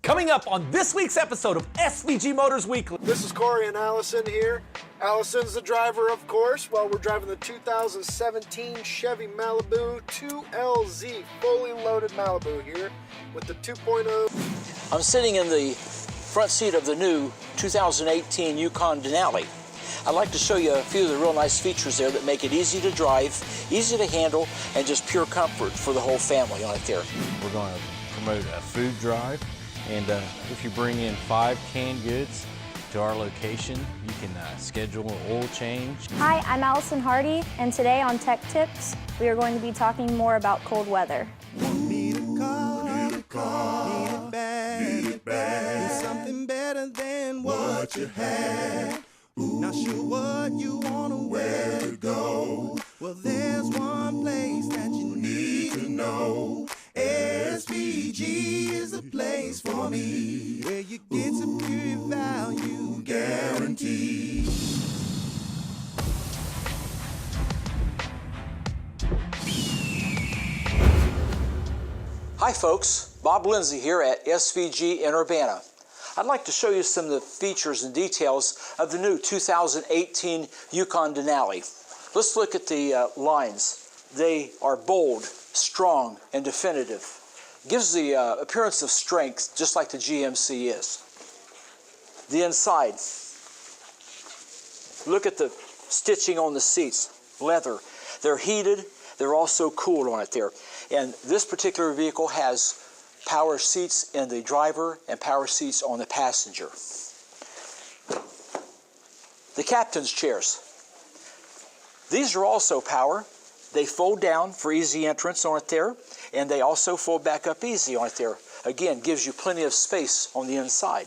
Coming up on this week's episode of SVG Motors Weekly. This is Corey and Allison here. Allison's the driver, of course, while we're driving the 2017 Chevy Malibu 2LZ, fully loaded Malibu here with the 2.0. I'm sitting in the front seat of the new 2018 Yukon Denali. I'd like to show you a few of the real nice features there that make it easy to drive, easy to handle, and just pure comfort for the whole family on it there. We're going to promote a food drive, and if you bring in 5 canned goods to our location, you can schedule an oil change. Hi, I'm Allison Hardy, and today on Tech Tips, we are going to be talking more about cold weather. Need a car, need it bad, need something better than what you had. Not sure what you want or where to go. Well, there's one place that you need to know. SVG is the place for me, where you get superior value guaranteed. Hi folks, Bob Lindsay here at SVG in Urbana. I'd like to show you some of the features and details of the new 2018 Yukon Denali. Let's look at the lines. They are bold, strong, and definitive. Gives the appearance of strength, just like the GMC is. The inside. Look at the stitching on the seats. Leather. They're heated. They're also cooled on it there. And this particular vehicle has power seats in the driver and power seats on the passenger. The captain's chairs. These are also power. They fold down for easy entrance on it there, and they also fold back up easy on it there. Again, gives you plenty of space on the inside.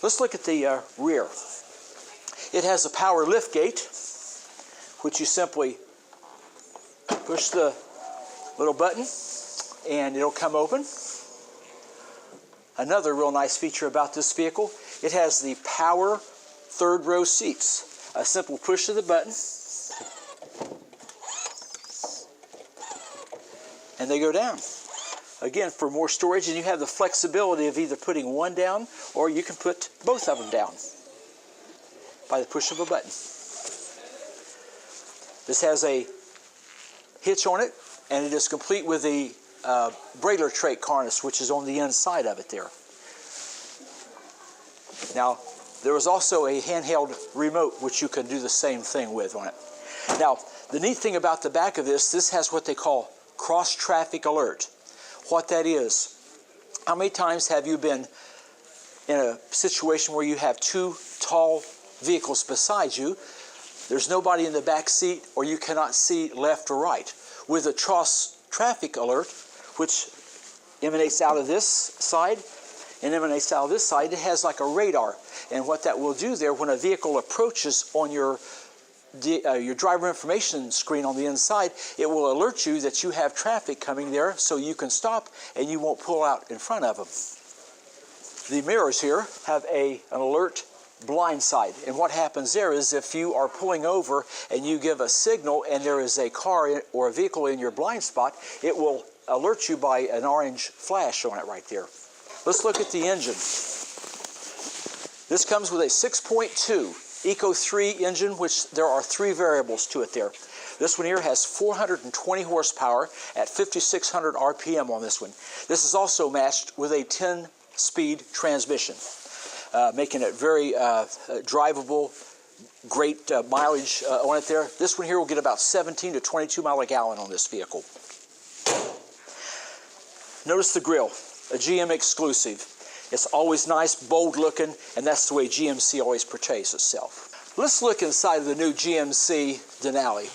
Let's look at the rear. It has a power lift gate, which you simply push the little button and it'll come open. Another real nice feature about this vehicle, it has the power third row seats. A simple push of the button and they go down. Again, for more storage, and you have the flexibility of either putting one down or you can put both of them down by the push of a button. This has a hitch on it, and it is complete with the Brailer tray harness, which is on the inside of it there. Now, there is also a handheld remote, which you can do the same thing with on it. Now, the neat thing about the back of this has what they call cross-traffic alert. What that is, how many times have you been in a situation where you have 2 tall vehicles beside you, there's nobody in the back seat, or you cannot see left or right? With a cross-traffic alert, which emanates out of this side and emanates out of this side, it has like a radar. And what that will do there, when a vehicle approaches on your driver information screen on the inside, it will alert you that you have traffic coming there, so you can stop and you won't pull out in front of them. The mirrors here have an alert blind side, and what happens there is if you are pulling over and you give a signal and there is a car or a vehicle in your blind spot, it will alert you by an orange flash on it right there. Let's look at the engine. This comes with a 6.2 Eco 3 engine, which there are 3 variables to it there. This one here has 420 horsepower at 5,600 RPM on this one. This is also matched with a 10-speed transmission, making it very drivable, great mileage on it there. This one here will get about 17 to 22 miles a gallon on this vehicle. Notice the grille, a GM exclusive. It's always nice, bold looking, and that's the way GMC always portrays itself. Let's look inside of the new GMC Denali.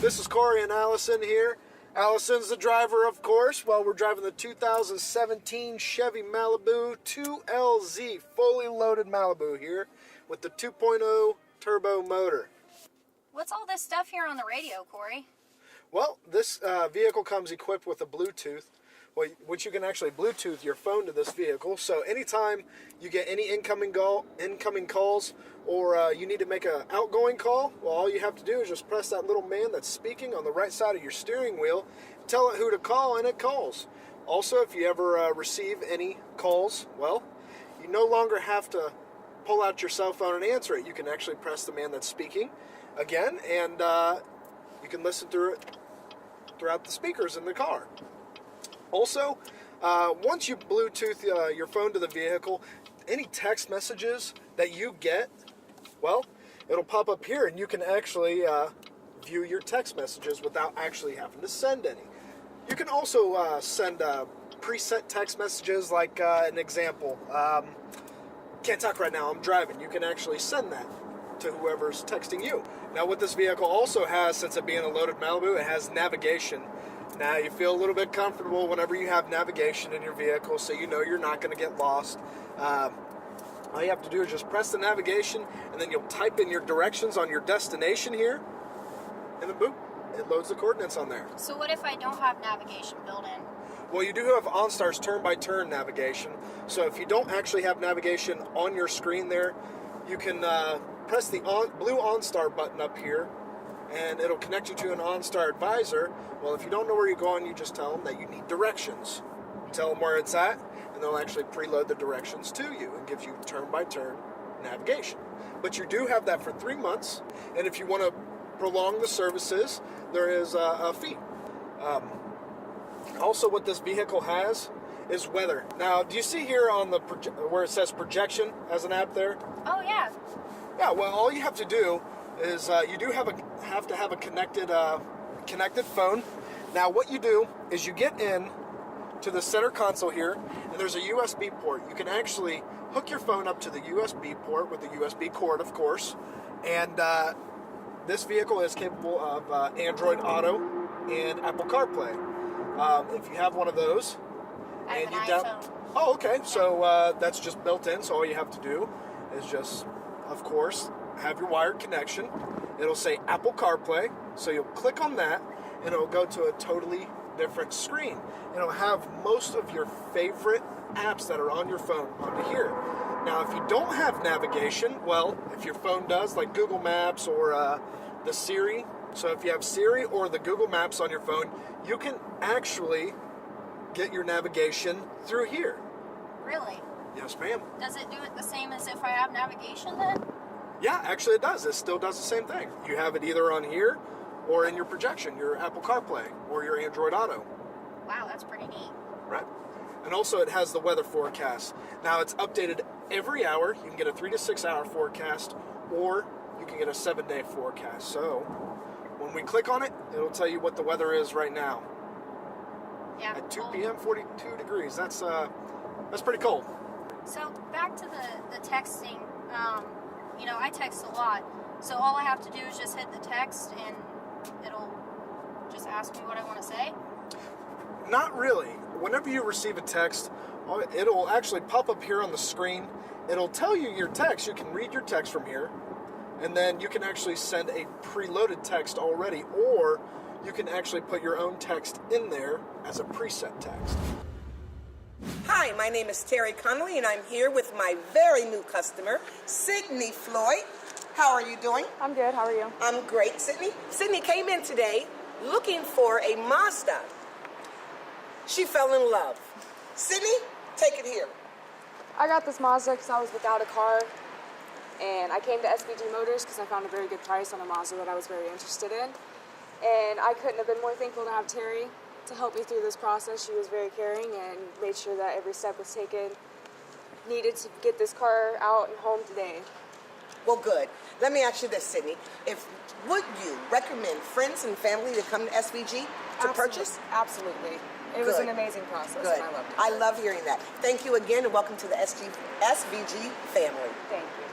This is Corey and Allison here. Allison's the driver, of course, while we're driving the 2017 Chevy Malibu 2LZ, fully loaded Malibu here with the 2.0 turbo motor. What's all this stuff here on the radio, Corey? Well, this vehicle comes equipped with a Bluetooth, which you can actually Bluetooth your phone to this vehicle. So anytime you get any incoming calls, or you need to make an outgoing call, well, all you have to do is just press that little man that's speaking on the right side of your steering wheel, tell it who to call, and it calls. Also, if you ever receive any calls, well, you no longer have to pull out your cell phone and answer it. You can actually press the man that's speaking again, and you can listen through it throughout the speakers in the car. Also, once you Bluetooth your phone to the vehicle, any text messages that you get, well, it'll pop up here, and you can actually view your text messages without actually having to send any. You can also send preset text messages, like an example. Can't talk right now, I'm driving. You can actually send that to whoever's texting you. Now, what this vehicle also has, since it being a loaded Malibu, it has navigation. Now, you feel a little bit comfortable whenever you have navigation in your vehicle, so you know you're not going to get lost. All you have to do is just press the navigation, and then you'll type in your directions on your destination here, and then boop, it loads the coordinates on there. So what if I don't have navigation built in? Well, you do have OnStar's turn-by-turn navigation, so if you don't actually have navigation on your screen there, you can press the blue OnStar button up here, and it'll connect you to an OnStar advisor. Well, if you don't know where you're going, you just tell them that you need directions. Tell them where it's at, and they'll actually preload the directions to you and give you turn-by-turn navigation. But you do have that for 3 months, and if you want to prolong the services, there is a fee. Also, what this vehicle has is weather. Now, do you see here on the where it says projection as an app there? Oh, yeah. Yeah, well, all you have to do is you do have to have a connected phone. Now, what you do is you get in to the center console here, and there's a USB port. You can actually hook your phone up to the USB port with the USB cord, of course, and this vehicle is capable of Android Auto and Apple CarPlay. If you have one of those, I have an iPhone. Oh, okay. So that's just built in. So all you have to do is just, of course, have your wired connection. It'll say Apple CarPlay. So you'll click on that, and it'll go to a totally different screen. And it'll have most of your favorite apps that are on your phone onto here. Now, if you don't have navigation, well, if your phone does, like Google Maps or the Siri. So if you have Siri or the Google Maps on your phone, you can actually get your navigation through here. Really? Yes, ma'am. Does it do it the same as if I have navigation then? Yeah, actually it does. It still does the same thing. You have it either on here or in your projection, your Apple CarPlay or your Android Auto. Wow, that's pretty neat. Right. And also it has the weather forecast. Now it's updated every hour. You can get a 3 to 6 hour forecast, or you can get a 7-day forecast. So when we click on it, it'll tell you what the weather is right now. Yeah. At 2 p.m., 42 degrees. That's pretty cold. So back to the texting. I text a lot. So all I have to do is just hit the text, and it'll just ask me what I want to say. Not really. Whenever you receive a text, it'll actually pop up here on the screen. It'll tell you your text. You can read your text from here, and then you can actually send a preloaded text already, or you can actually put your own text in there as a preset text. Hi, my name is Terry Connolly, and I'm here with my very new customer, Sydney Floyd. How are you doing? I'm good. How are you? I'm great, Sydney. Sydney came in today looking for a Mazda. She fell in love. Sydney, take it here. I got this Mazda because I was without a car, and I came to SVG Motors because I found a very good price on a Mazda that I was very interested in. And I couldn't have been more thankful to have Terry to help me through this process. She was very caring and made sure that every step was taken needed to get this car out and home today. Well, good. Let me ask you this, Sydney. Would you recommend friends and family to come to SVG to purchase? Absolutely. It was an amazing process, Good. and I loved it. I love hearing that. Thank you again, and welcome to the SVG family. Thank you.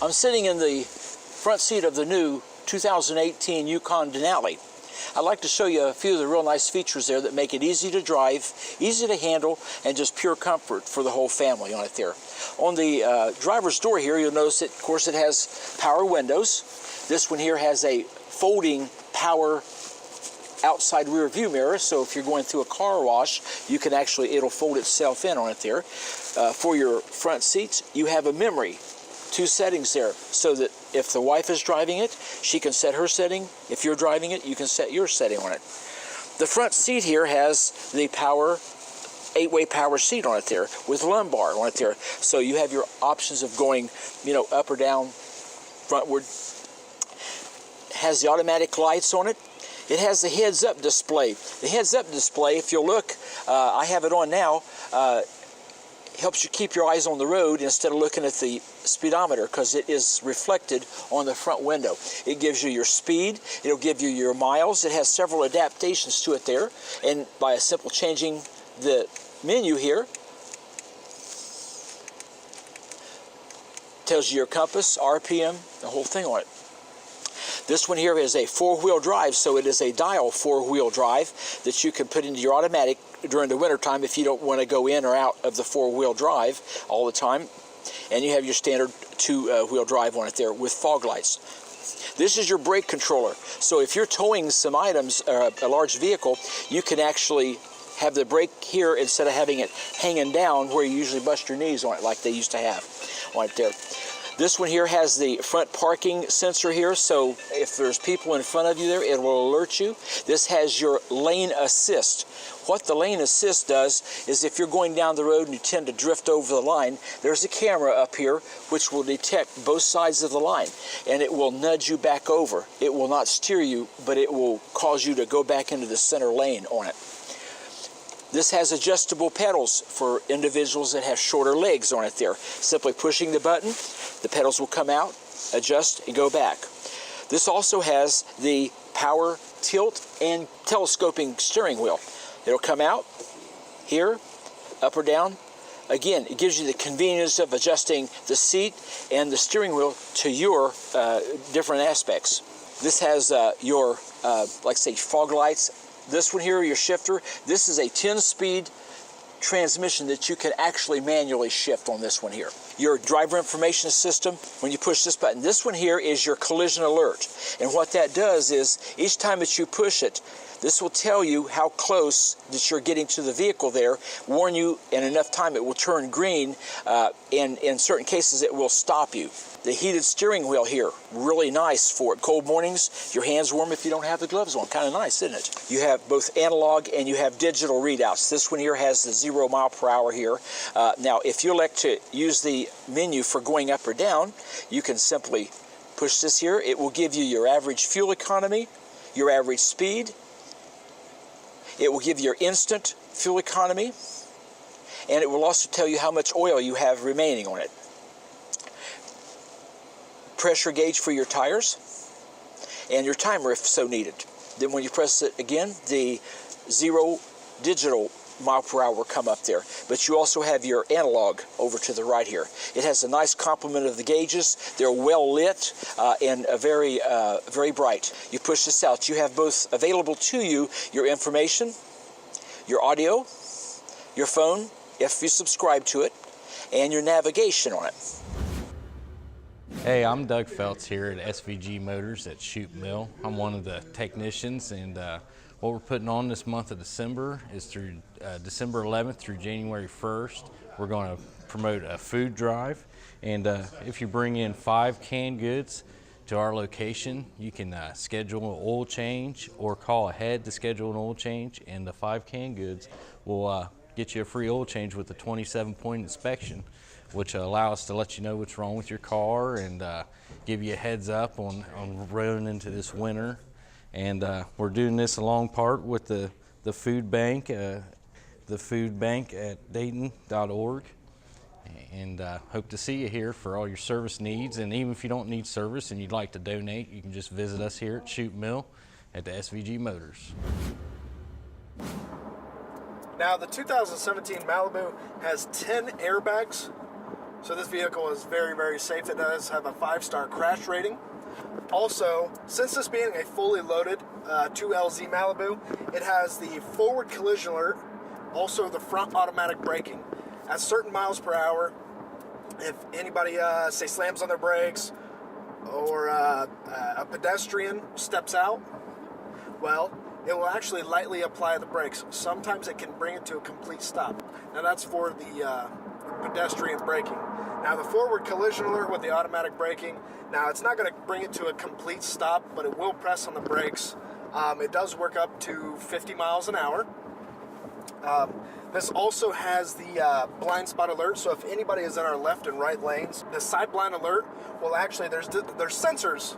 I'm sitting in the front seat of the new 2018 Yukon Denali. I'd like to show you a few of the real nice features there that make it easy to drive, easy to handle, and just pure comfort for the whole family on it there. On the driver's door here, you'll notice that, of course, it has power windows. This one here has a folding power outside rear view mirror, so if you're going through a car wash, you can actually, it'll fold itself in on it there. For your front seats, you have a memory, 2 settings there, so that if the wife is driving it, she can set her setting. If you're driving it, you can set your setting on it. The front seat here has the power 8-way power seat on it there with lumbar on it there. So you have your options of going, you know, up or down, frontward. Has the automatic lights on it. It has the heads-up display. The heads-up display, if you'll look, I have it on now, helps you keep your eyes on the road instead of looking at the speedometer, because it is reflected on the front window. It gives you your speed, it'll give you your miles. It has several adaptations to it there, and by a simple changing the menu here, tells you your compass, RPM, the whole thing on it. This one here is a 4-wheel drive, so it is a dial 4-wheel drive that you can put into your automatic during the winter time if you don't want to go in or out of the 4-wheel drive all the time. And you have your standard 2-wheel drive on it there with fog lights. This is your brake controller. So if you're towing some items, a large vehicle, you can actually have the brake here instead of having it hanging down where you usually bust your knees on it like they used to have on it there. This one here has the front parking sensor here, so if there's people in front of you there, it will alert you. This has your lane assist. What the lane assist does is if you're going down the road and you tend to drift over the line, there's a camera up here which will detect both sides of the line, and it will nudge you back over. It will not steer you, but it will cause you to go back into the center lane on it. This has adjustable pedals for individuals that have shorter legs on it there. Simply pushing the button, the pedals will come out, adjust, and go back. This also has the power tilt and telescoping steering wheel. It'll come out here, up or down. Again, it gives you the convenience of adjusting the seat and the steering wheel to your different aspects. This has your, like say, fog lights. This one here, your shifter, this is a 10-speed transmission that you can actually manually shift on this one here. Your driver information system, when you push this button, this one here is your collision alert. And what that does is, each time that you push it, this will tell you how close that you're getting to the vehicle there, warn you in enough time it will turn green, and in certain cases it will stop you. The heated steering wheel here, really nice for it. Cold mornings, your hands warm if you don't have the gloves on. Kind of nice, isn't it? You have both analog and you have digital readouts. This one here has the 0 mile per hour here. Now, if you elect to use the menu for going up or down, you can simply push this here. It will give you your average fuel economy, your average speed. It will give you your instant fuel economy, and it will also tell you how much oil you have remaining on it. Pressure gauge for your tires, and your timer if so needed. Then when you press it again, the 0 digital mile per hour will come up there. But you also have your analog over to the right here. It has a nice complement of the gauges. They're well lit and very bright. You push this out. You have both available to you your information, your audio, your phone, if you subscribe to it, and your navigation on it. Hey, I'm Doug Feltz here at SVG Motors at Shoup Mill. I'm one of the technicians, and what we're putting on this month of December is through December 11th through January 1st. We're going to promote a food drive, and if you bring in 5 canned goods to our location, you can schedule an oil change or call ahead to schedule an oil change, and the 5 canned goods will get you a free oil change with a 27-point inspection, which allow us to let you know what's wrong with your car and give you a heads up on rolling into this winter. And we're doing this along part with the food bank at Dayton.org. And hope to see you here for all your service needs. And even if you don't need service and you'd like to donate, you can just visit us here at Shoup Mill at the SVG Motors. Now, the 2017 Malibu has 10 airbags, so this vehicle is very, very safe. It does have a 5-star crash rating. Also, since this being a fully loaded 2LZ Malibu, it has the forward collision alert, also the front automatic braking. At certain miles per hour, if anybody, say, slams on their brakes or a pedestrian steps out, well, it will actually lightly apply the brakes. Sometimes it can bring it to a complete stop. Now that's for the pedestrian braking. Now the forward collision alert with the automatic braking, now it's not going to bring it to a complete stop, but it will press on the brakes. It does work up to 50 miles an hour. This also has the blind spot alert, so if anybody is in our left and right lanes, the side blind alert will actually, there's sensors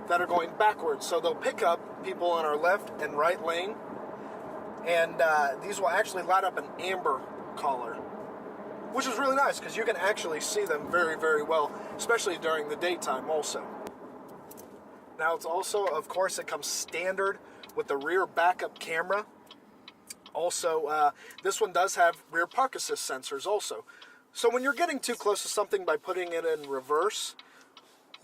that are going backwards, so they'll pick up people on our left and right lane, and these will actually light up an amber color, which is really nice because you can actually see them very, very well, especially during the daytime also. Now it's also, of course, it comes standard with the rear backup camera. Also, this one does have rear park assist sensors also. So when you're getting too close to something by putting it in reverse,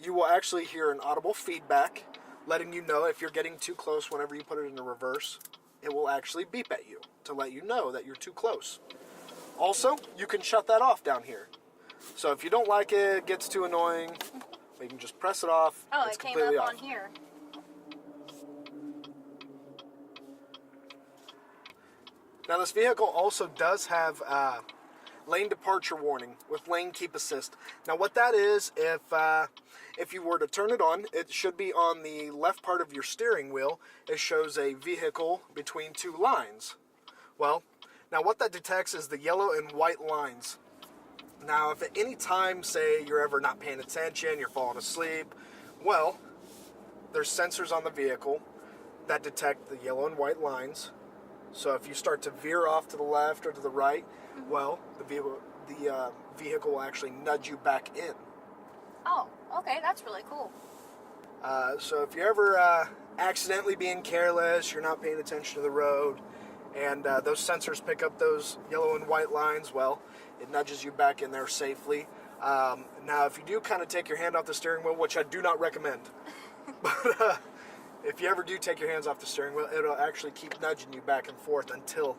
you will actually hear an audible feedback letting you know if you're getting too close. Whenever you put it in reverse, it will actually beep at you to let you know that you're too close. Also, you can shut that off down here. So if you don't like it, it gets too annoying, you can just press it off. Oh, it's it came completely up off. on here. Now this vehicle also does have lane departure warning with lane keep assist. Now what that is, if you were to turn it on, it should be on the left part of your steering wheel. It shows a vehicle between two lines. Well, now what that detects is the yellow and white lines. Now if at any time, say you're ever not paying attention, you're falling asleep, well, there's sensors on the vehicle that detect the yellow and white lines. So if you start to veer off to the left or to the right, well, the vehicle will actually nudge you back in. Oh, okay, that's really cool. So if you're ever accidentally being careless, you're not paying attention to the road, and those sensors pick up those yellow and white lines, well, it nudges you back in there safely. Now, if you do kind of take your hand off the steering wheel, which I do not recommend, but if you ever do take your hands off the steering wheel, it'll actually keep nudging you back and forth until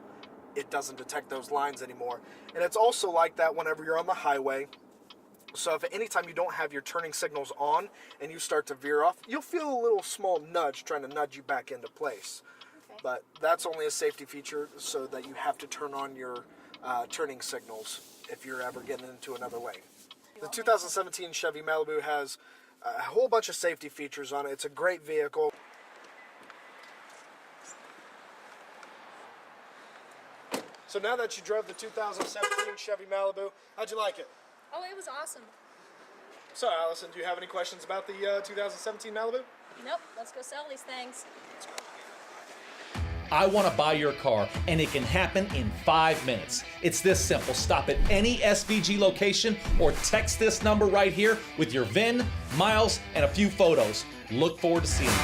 it doesn't detect those lines anymore. And it's also like that whenever you're on the highway. So if at any time you don't have your turning signals on and you start to veer off, you'll feel a little small nudge trying to nudge you back into place. Okay. But that's only a safety feature, so that you have to turn on your turning signals if you're ever getting into another lane. The 2017 Chevy Malibu has a whole bunch of safety features on it. It's a great vehicle. So now that you drove the 2017 Chevy Malibu, how'd you like it? Oh, it was awesome. So, Allison, do you have any questions about the 2017 Malibu? Nope, let's go sell these things. I want to buy your car, and it can happen in 5 minutes. It's this simple. Stop at any SVG location or text this number right here with your VIN, miles, and a few photos. Look forward to seeing you.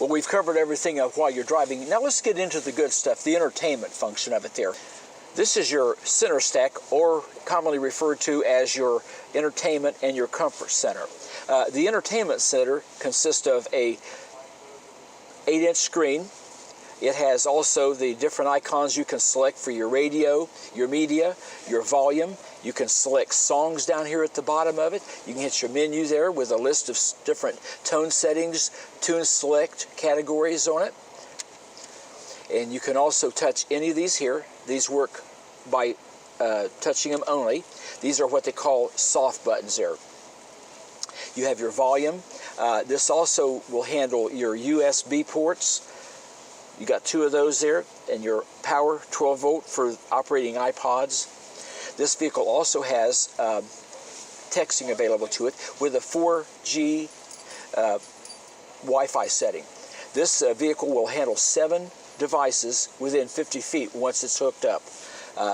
Well, we've covered everything while you're driving. Now let's get into the good stuff, the entertainment function of it there. This is your center stack, or commonly referred to as your entertainment and your comfort center. The entertainment center consists of a 8-inch screen. It has also the different icons you can select for your radio, your media, your volume. You can select songs down here at the bottom of it. You can hit your menu there with a list of different tone settings, tune select categories on it. And you can also touch any of these here. These work by touching them only. These are what they call soft buttons there. You have your volume. This also will handle your USB ports. You got 2 of those there, and your power, 12 volt for operating iPods. This vehicle also has texting available to it with a 4G Wi-Fi setting. This vehicle will handle 7 devices within 50 feet once it's hooked up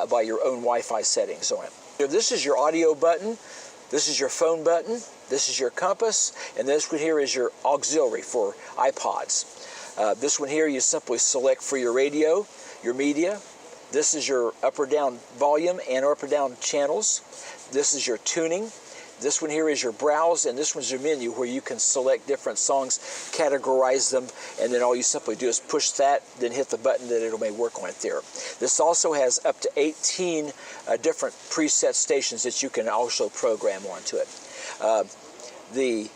by your own Wi-Fi settings on it. This is your audio button. This is your phone button. This is your compass, and this one here is your auxiliary for iPods. This one here you simply select for your radio, your media. This is your up or down volume and up or down channels. This is your tuning. This one here is your browse, and this one's your menu where you can select different songs, categorize them, and then all you simply do is push that, then hit the button that it may work on it there. This also has up to 18 different preset stations that you can also program onto it. The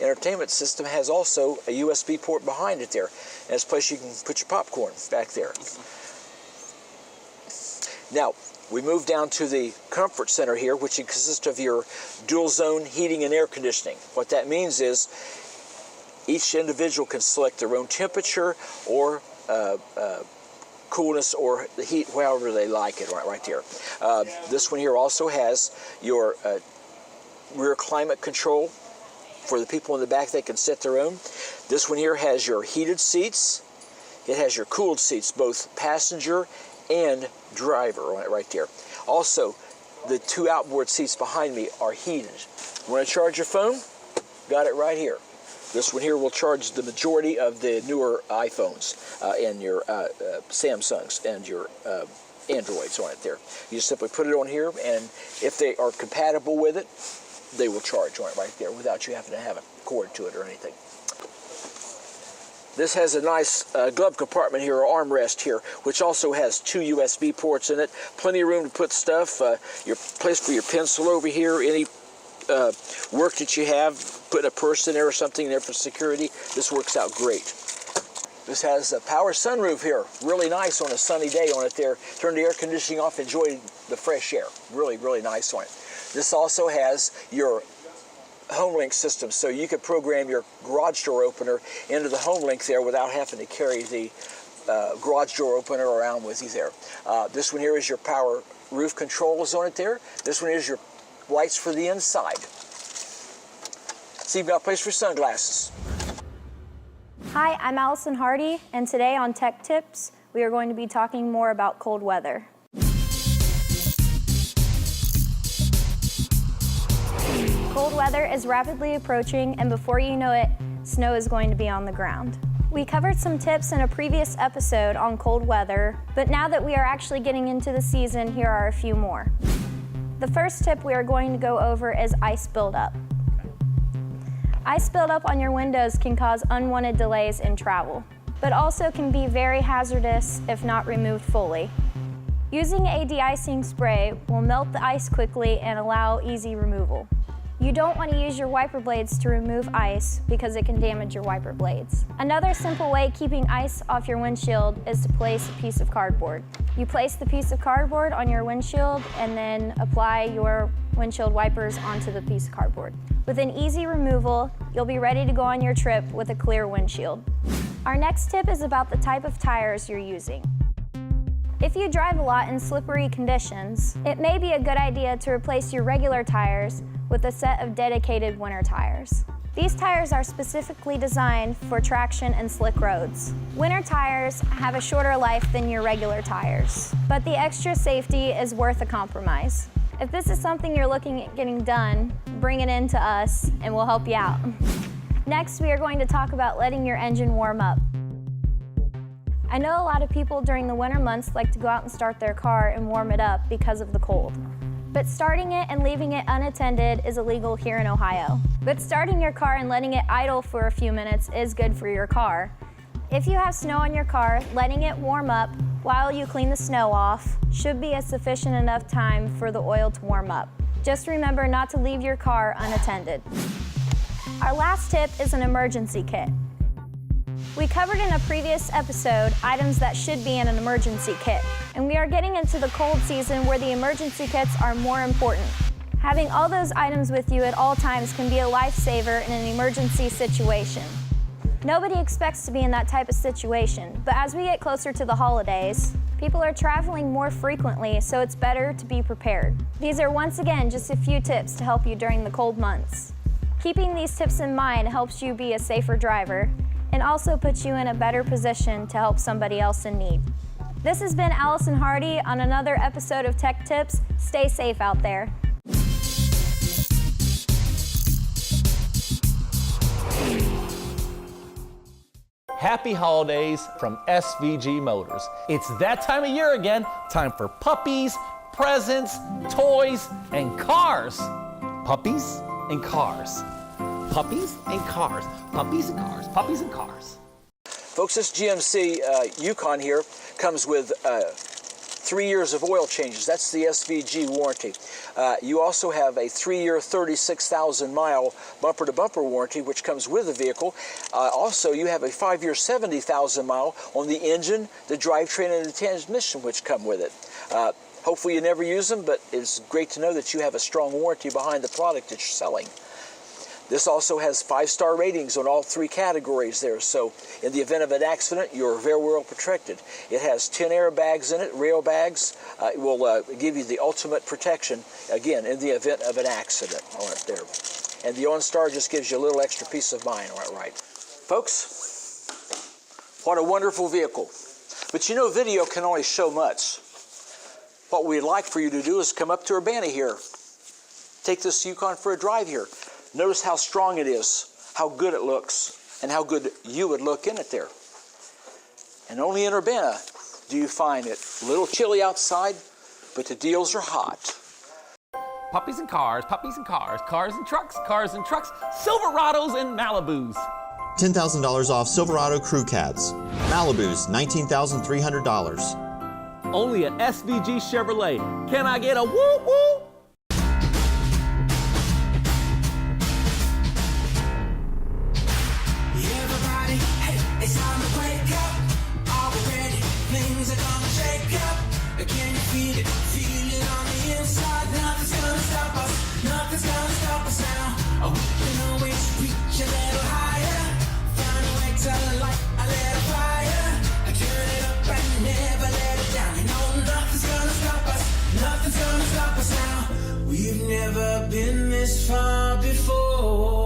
entertainment system has also a USB port behind it there. And it's a place you can put your popcorn back there. Now, we move down to the comfort center here, which consists of your dual zone heating and air conditioning. What that means is each individual can select their own temperature or coolness or the heat, however they like it, right there. This one here also has your rear climate control for the people in the back. They can set their own. This one here has your heated seats. It has your cooled seats, both passenger and driver, right there. Also, the two outboard seats behind me are heated. Want to charge your phone? Got it right here. This one here will charge the majority of the newer iPhones and your Samsungs and your Androids on it there. You just simply put it on here, and if they are compatible with it, they will charge on it right there without you having to have a cord to it or anything. This has a nice glove compartment here, or armrest here, which also has two USB ports in it. Plenty of room to put stuff. Your place for your pencil over here. Any work that you have, put a purse in there or something there for security. This works out great. This has a power sunroof here. Really nice on a sunny day on it there. Turn the air conditioning off, enjoy the fresh air. Really, really nice on it. This also has your HomeLink system, so you can program your garage door opener into the HomeLink there without having to carry the garage door opener around with you there. This one here is your power roof controls on it there. This one is your lights for the inside. So you've got a place for sunglasses. Hi, I'm Allison Hardy, and today on Tech Tips, we are going to be talking more about cold weather. Cold weather is rapidly approaching, and before you know it, snow is going to be on the ground. We covered some tips in a previous episode on cold weather, but now that we are actually getting into the season, here are a few more. The first tip we are going to go over is ice buildup. Ice buildup on your windows can cause unwanted delays in travel, but also can be very hazardous if not removed fully. Using a de-icing spray will melt the ice quickly and allow easy removal. You don't want to use your wiper blades to remove ice because it can damage your wiper blades. Another simple way keeping ice off your windshield is to place a piece of cardboard. You place the piece of cardboard on your windshield and then apply your windshield wipers onto the piece of cardboard. With an easy removal, you'll be ready to go on your trip with a clear windshield. Our next tip is about the type of tires you're using. If you drive a lot in slippery conditions, it may be a good idea to replace your regular tires with a set of dedicated winter tires. These tires are specifically designed for traction and slick roads. Winter tires have a shorter life than your regular tires, but the extra safety is worth a compromise. If this is something you're looking at getting done, bring it in to us and we'll help you out. Next, we are going to talk about letting your engine warm up. I know a lot of people during the winter months like to go out and start their car and warm it up because of the cold. But starting it and leaving it unattended is illegal here in Ohio. But starting your car and letting it idle for a few minutes is good for your car. If you have snow on your car, letting it warm up while you clean the snow off should be a sufficient enough time for the oil to warm up. Just remember not to leave your car unattended. Our last tip is an emergency kit. We covered in a previous episode items that should be in an emergency kit, and we are getting into the cold season where the emergency kits are more important. Having all those items with you at all times can be a lifesaver in an emergency situation. Nobody expects to be in that type of situation, but as we get closer to the holidays, people are traveling more frequently, so it's better to be prepared. These are once again just a few tips to help you during the cold months. Keeping these tips in mind helps you be a safer driver, and also puts you in a better position to help somebody else in need. This has been Allison Hardy on another episode of Tech Tips. Stay safe out there. Happy holidays from SVG Motors. It's that time of year again. Time for puppies, presents, toys, and cars. Puppies and cars. Puppies and cars. Puppies and cars. Puppies and cars. Folks, this GMC Yukon here comes with 3 years of oil changes. That's the SVG warranty. You also have a 3-year, 36,000-mile bumper-to-bumper warranty, which comes with the vehicle. Also, you have a 5-year, 70,000-mile on the engine, the drivetrain, and the transmission, which come with it. Hopefully you never use them, but it's great to know that you have a strong warranty behind the product that you're selling. This also has 5-star ratings on all 3 categories there, so in the event of an accident, you're very well protected. It has 10 airbags in it, rail bags. It will give you the ultimate protection, again, in the event of an accident on it there. And the OnStar just gives you a little extra peace of mind on it, right? Folks, what a wonderful vehicle. But you know, video can only show much. What we'd like for you to do is come up to Urbana here. Take this Yukon for a drive here. Notice how strong it is, how good it looks, and how good you would look in it there. And only in Urbana do you find it. A little chilly outside, but the deals are hot. Puppies and cars, cars and trucks, Silverados and Malibus. $10,000 off Silverado Crew Cabs. Malibus, $19,300. Only at SVG Chevrolet. Can I get a woo woo? Everybody, hey, it's time to wake up. Are we ready? Things are gonna shake up. Can you feel it? Feel it on the inside. Nothing's gonna stop us. Nothing's gonna stop us now. We can always reach a little higher. Find a way to light a little fire. Turn it up and never let it down. You know nothing's gonna stop us. Nothing's gonna stop us now. We've never been this far before.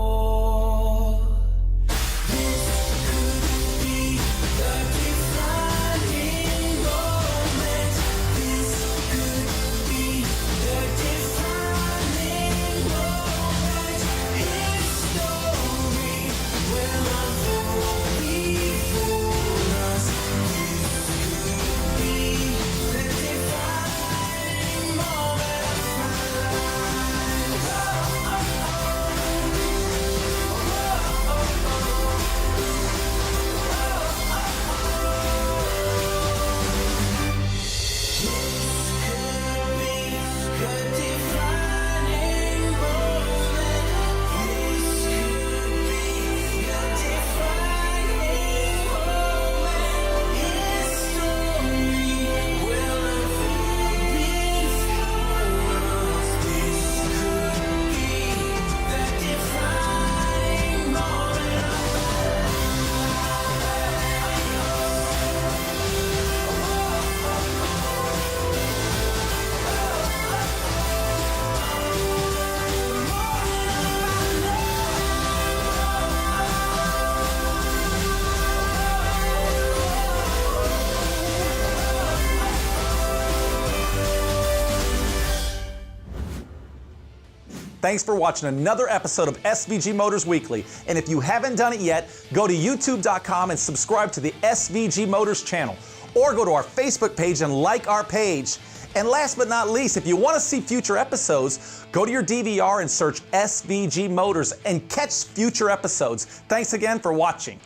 Thanks for watching another episode of SVG Motors Weekly. And if you haven't done it yet, go to youtube.com and subscribe to the SVG Motors channel. Or go to our Facebook page and like our page. And last but not least, if you want to see future episodes, go to your DVR and search SVG Motors and catch future episodes. Thanks again for watching.